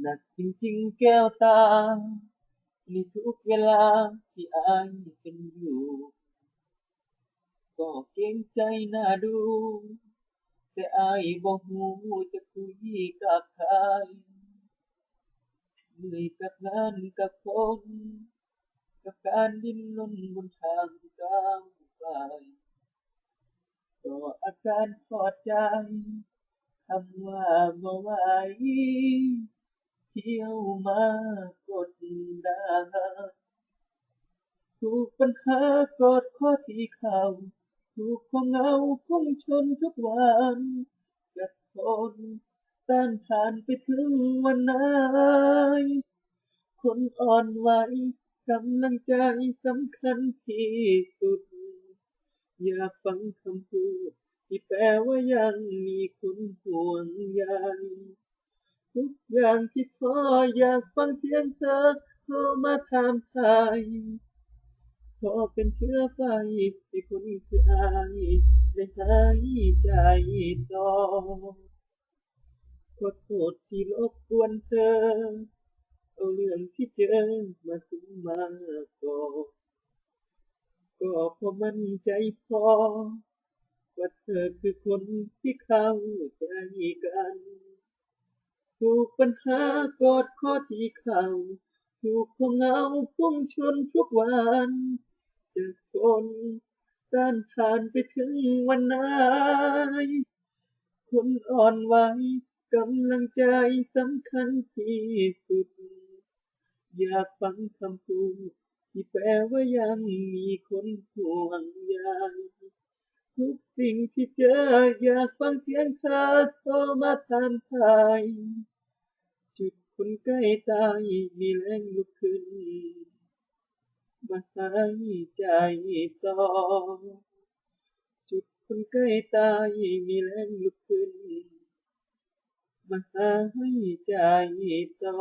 หนักจริงๆแก้วตาในทุกเวลาที่อายเป็นอยู่ก็เกรงใจน่าดูแต่อายบ่ฮู้จะคุยกับใครเหนื่อยกับงานกับคนกับการดิ้นรนบนทางที่ก้าวไปก็อาการพอใจคำว่าบ่ไหวเที่ยวมากดดัน ถูกปัญหากอดข้อที่เข่าถูกความเหงาพุ่งชนทุกวันกัดทนต้านทานไปถึงวันไหนคนอ่อนไหวกำลังใจสำคัญที่สุดอยากฟังคำพูดที่แปลว่ายังมีคนห่วงใยทุกอย่างที่ท้ออยากฟังเสียงเธอโทรมาถามไทย ขอเป็นเชื้อไฟที่คุณคืออายได้หายใจต่อขอโทษที่รบกวนเธอเอาเรื่องที่เจอมาถึงมาก่อนก็พอมั่นใจพอว่าเธอคือคนที่เข้าใจกันถูกปัญหากอดข้อที่เข่าถูกความเหงาพุ่งชนทุกวันจะทน ต้านทานไปถึงวันไหนคนอ่อนไหวกำลังใจสำคัญที่สุดอยากฟังคำพูดที่แปลว่ายังมีคนห่วงใยทุกสิ่งที่เจออยากฟังเสียงเธอโทรมาถามไทยจุดคนใกล้ตายมีแรงลุกขึ้นมาหายใจต่อ จุดคนใกล้ตายมีแรงลุกขึ้นมาหายใจต่อ